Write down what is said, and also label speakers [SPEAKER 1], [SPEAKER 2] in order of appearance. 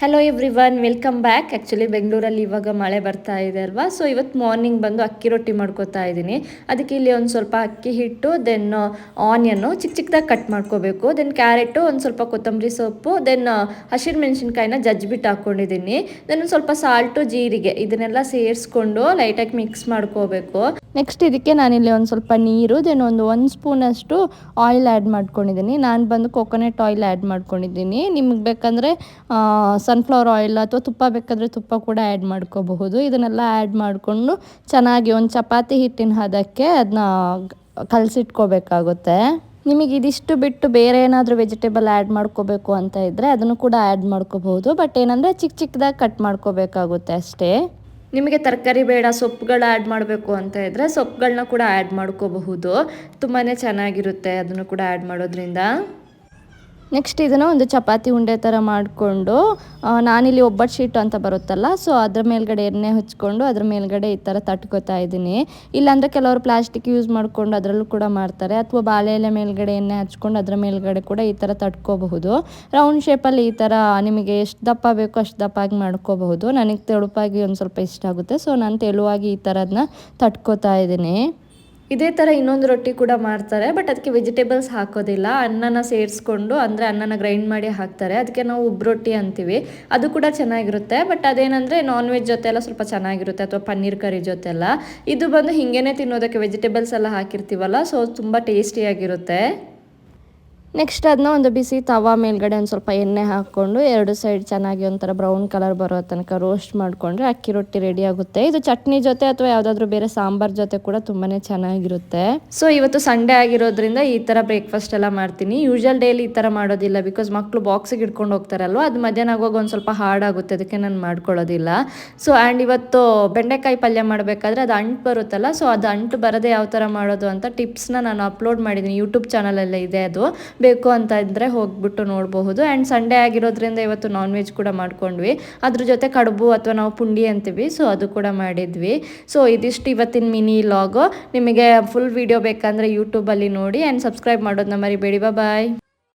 [SPEAKER 1] Hello everyone, welcome back. Actually ಬೆಂಗಳೂರಲ್ಲಿ ಇವಾಗ ಮಳೆ ಬರ್ತಾ ಇದೆ ಅಲ್ವಾ. ಸೊ ಇವತ್ತು ಮಾರ್ನಿಂಗ್ ಬಂದು ಅಕ್ಕಿ ರೊಟ್ಟಿ ಮಾಡ್ಕೋತಾ ಇದ್ದೀನಿ. ಅದಕ್ಕೆ ಇಲ್ಲಿ ಒಂದು ಸ್ವಲ್ಪ ಅಕ್ಕಿ ಹಿಟ್ಟು, ದೆನ್ ಆನಿಯನ್ನು ಚಿಕ್ಕ ಚಿಕ್ಕದಾಗಿ ಕಟ್ ಮಾಡ್ಕೋಬೇಕು. ದೆನ್ ಕ್ಯಾರೆಟು, ಒಂದು ಸ್ವಲ್ಪ ಕೊತ್ತಂಬರಿ ಸೊಪ್ಪು, ದೆನ್ ಹಸಿರು ಮೆಣಸಿನ್ಕಾಯಿನ ಜಜ್ಜಿಬಿಟ್ಟು ಹಾಕ್ಕೊಂಡಿದ್ದೀನಿ. ದೆನ್ ಒಂದು ಸ್ವಲ್ಪ ಸಾಲ್ಟು, ಜೀರಿಗೆ ಇದನ್ನೆಲ್ಲ ಸೇರಿಸ್ಕೊಂಡು ಲೈಟಾಗಿ ಮಿಕ್ಸ್ ಮಾಡ್ಕೋಬೇಕು. ನೆಕ್ಸ್ಟ್ ಇದಕ್ಕೆ ನಾನಿಲ್ಲಿ ಒಂದು ಸ್ವಲ್ಪ ನೀರು, ದೆನ್ ಒಂದು ಸ್ಪೂನಷ್ಟು ಆಯಿಲ್ ಆ್ಯಡ್ ಮಾಡ್ಕೊಂಡಿದ್ದೀನಿ. ನಾನು ಬಂದು ಕೊಕೊನಟ್ ಆಯಿಲ್ ಆ್ಯಡ್ ಮಾಡ್ಕೊಂಡಿದ್ದೀನಿ. ನಿಮಗೆ ಬೇಕಂದರೆ ಸನ್ಫ್ಲವರ್ ಆಯಿಲ್ ಅಥವಾ ತುಪ್ಪ ಬೇಕಾದರೆ ತುಪ್ಪ ಕೂಡ ಆ್ಯಡ್ ಮಾಡ್ಕೋಬಹುದು. ಇದನ್ನೆಲ್ಲ ಆ್ಯಡ್ ಮಾಡಿಕೊಂಡು ಚೆನ್ನಾಗಿ ಒಂದು ಚಪಾತಿ ಹಿಟ್ಟಿನ ಹದಕ್ಕೆ ಅದನ್ನ ಕಲಸಿಟ್ಕೋಬೇಕಾಗುತ್ತೆ. ನಿಮಗೆ ಇದಿಷ್ಟು ಬಿಟ್ಟು ಬೇರೆ ಏನಾದರೂ ವೆಜಿಟೇಬಲ್ ಆ್ಯಡ್ ಮಾಡ್ಕೋಬೇಕು ಅಂತ ಇದ್ದರೆ ಅದನ್ನು ಕೂಡ ಆ್ಯಡ್ ಮಾಡ್ಕೋಬಹುದು. ಬಟ್ ಏನಂದರೆ ಚಿಕ್ಕ ಚಿಕ್ಕದಾಗಿ ಕಟ್ ಮಾಡ್ಕೋಬೇಕಾಗುತ್ತೆ ಅಷ್ಟೇ. ನಿಮಗೆ ತರಕಾರಿ ಬೇಡ, ಸೊಪ್ಪುಗಳು ಆ್ಯಡ್ ಮಾಡಬೇಕು ಅಂತ ಇದ್ದರೆ ಸೊಪ್ಪುಗಳನ್ನ ಕೂಡ ಆ್ಯಡ್ ಮಾಡ್ಕೋಬಹುದು. ತುಂಬಾ ಚೆನ್ನಾಗಿರುತ್ತೆ ಅದನ್ನು ಕೂಡ ಆ್ಯಡ್ ಮಾಡೋದ್ರಿಂದ. ನೆಕ್ಸ್ಟ್ ಇದನ್ನು ಒಂದು ಚಪಾತಿ ಉಂಡೆ ಥರ ಮಾಡಿಕೊಂಡು ನಾನಿಲ್ಲಿ ಒಬ್ಬಟ್ಟು ಶೀಟ್ ಅಂತ ಬರುತ್ತಲ್ಲ, ಸೊ ಅದ್ರ ಮೇಲ್ಗಡೆ ಎಣ್ಣೆ ಹಚ್ಕೊಂಡು ಅದ್ರ ಮೇಲ್ಗಡೆ ಈ ಥರ ತಟ್ಕೋತಾ ಇದ್ದೀನಿ. ಇಲ್ಲಾಂದರೆ ಕೆಲವರು ಪ್ಲಾಸ್ಟಿಕ್ ಯೂಸ್ ಮಾಡಿಕೊಂಡು ಅದರಲ್ಲೂ ಕೂಡ ಮಾಡ್ತಾರೆ, ಅಥವಾ ಬಾಳೆ ಎಲೆ ಮೇಲ್ಗಡೆ ಎಣ್ಣೆ ಹಚ್ಕೊಂಡು ಅದ್ರ ಮೇಲ್ಗಡೆ ಕೂಡ ಈ ಥರ ತಟ್ಕೋಬಹುದು. ರೌಂಡ್ ಶೇಪಲ್ಲಿ ಈ ಥರ ನಿಮಗೆ ಎಷ್ಟು ದಪ್ಪ ಬೇಕೋ ಅಷ್ಟು ದಪ್ಪಾಗಿ ಮಾಡ್ಕೋಬಹುದು. ನನಗೆ ತೆಳುಪಾಗಿ ಒಂದು ಸ್ವಲ್ಪ ಇಷ್ಟ ಆಗುತ್ತೆ, ಸೊ ನಾನು ತೆಳುವಾಗಿ ಈ ಥರದನ್ನ ತಟ್ಕೋತಾ ಇದ್ದೀನಿ. ಇದೇ ಥರ ಇನ್ನೊಂದು ರೊಟ್ಟಿ ಕೂಡ ಮಾಡ್ತಾರೆ, ಬಟ್ ಅದಕ್ಕೆ ವೆಜಿಟೇಬಲ್ಸ್ ಹಾಕೋದಿಲ್ಲ. ಅನ್ನನ ಸೇರಿಸ್ಕೊಂಡು, ಅಂದರೆ ಅನ್ನನ ಗ್ರೈಂಡ್ ಮಾಡಿ ಹಾಕ್ತಾರೆ. ಅದಕ್ಕೆ ನಾವು ಉಬ್ರೊಟ್ಟಿ ಅಂತೀವಿ. ಅದು ಕೂಡ ಚೆನ್ನಾಗಿರುತ್ತೆ, ಬಟ್ ಅದೇನಂದರೆ ನಾನ್ ವೆಜ್ ಜೊತೆ ಎಲ್ಲ ಸ್ವಲ್ಪ ಚೆನ್ನಾಗಿರುತ್ತೆ, ಅಥವಾ ಪನ್ನೀರ್ ಕರಿ ಜೊತೆ ಎಲ್ಲ. ಇದು ಬಂದು ಹಿಂಗೇನೆ ತಿನ್ನೋದಕ್ಕೆ ವೆಜಿಟೇಬಲ್ಸ್ ಎಲ್ಲ ಹಾಕಿರ್ತೀವಲ್ಲ, ಸೊ ತುಂಬ ಟೇಸ್ಟಿಯಾಗಿರುತ್ತೆ. ನೆಕ್ಸ್ಟ್ ಅದನ್ನ ಒಂದು ಬಿಸಿ ತವಾ ಮೇಲ್ಗಡೆ ಒಂದು ಸ್ವಲ್ಪ ಎಣ್ಣೆ ಹಾಕ್ಕೊಂಡು ಎರಡು ಸೈಡ್ ಚೆನ್ನಾಗಿ ಒಂಥರ ಬ್ರೌನ್ ಕಲರ್ ಬರೋ ತನಕ ರೋಸ್ಟ್ ಮಾಡಿಕೊಂಡ್ರೆ ಅಕ್ಕಿ ರೊಟ್ಟಿ ರೆಡಿ ಆಗುತ್ತೆ. ಇದು ಚಟ್ನಿ ಜೊತೆ ಅಥವಾ ಯಾವುದಾದ್ರೂ ಬೇರೆ ಸಾಂಬಾರ್ ಜೊತೆ ಕೂಡ ತುಂಬಾ ಚೆನ್ನಾಗಿರುತ್ತೆ. ಸೊ ಇವತ್ತು ಸಂಡೇ ಆಗಿರೋದ್ರಿಂದ ಈ ಥರ ಬ್ರೇಕ್ಫಾಸ್ಟ್ ಎಲ್ಲ ಮಾಡ್ತೀನಿ. ಯೂಶುವಲ್ ಡೇಲಿ ಈ ಥರ ಮಾಡೋದಿಲ್ಲ, ಬಿಕಾಸ್ ಮಕ್ಕಳು ಬಾಕ್ಸಿಗೆ ಇಟ್ಕೊಂಡು ಹೋಗ್ತಾರಲ್ವ, ಅದು ಮಧ್ಯಾಹ್ನ ಆಗುವಾಗ ಒಂದು ಸ್ವಲ್ಪ ಹಾರ್ಡ್ ಆಗುತ್ತೆ, ಅದಕ್ಕೆ ನಾನು ಮಾಡ್ಕೊಳ್ಳೋದಿಲ್ಲ. ಸೊ ಆ್ಯಂಡ್ ಇವತ್ತು ಬೆಂಡೆಕಾಯಿ ಪಲ್ಯ ಮಾಡಬೇಕಾದ್ರೆ ಅದು ಅಂಟು ಬರುತ್ತಲ್ಲ, ಸೊ ಅದು ಅಂಟು ಬರದೆ ಯಾವ ಥರ ಮಾಡೋದು ಅಂತ ಟಿಪ್ಸ್ನ ನಾನು ಅಪ್ಲೋಡ್ ಮಾಡಿದ್ದೀನಿ, ಯೂಟ್ಯೂಬ್ ಚಾನಲಲ್ಲೇ ಇದೆ. ಅದು ಬೇಕು ಅಂತ ಇದ್ದರೆ ಹೋಗ್ಬಿಟ್ಟು ನೋಡಬಹುದು. ಆ್ಯಂಡ್ ಸಂಡೇ ಆಗಿರೋದ್ರಿಂದ ಇವತ್ತು ನಾನ್ ವೆಜ್ ಕೂಡ ಮಾಡ್ಕೊಂಡ್ವಿ. ಅದ್ರ ಜೊತೆ ಕಡುಬು ಅಥವಾ ನಾವು ಪುಂಡಿ ಅಂತೀವಿ, ಸೊ ಅದು ಕೂಡ ಮಾಡಿದ್ವಿ. ಸೊ ಇದಿಷ್ಟು ಇವತ್ತಿನ ಮಿನಿ ಲಾಗು. ನಿಮಗೆ ಫುಲ್ ವಿಡಿಯೋ ಬೇಕಂದರೆ ಯೂಟ್ಯೂಬಲ್ಲಿ ನೋಡಿ, ಆ್ಯಂಡ್ ಸಬ್ಸ್ಕ್ರೈಬ್ ಮಾಡೋದನ್ನ ಮರಿಬೇಡಿ. ಬಾಯ್.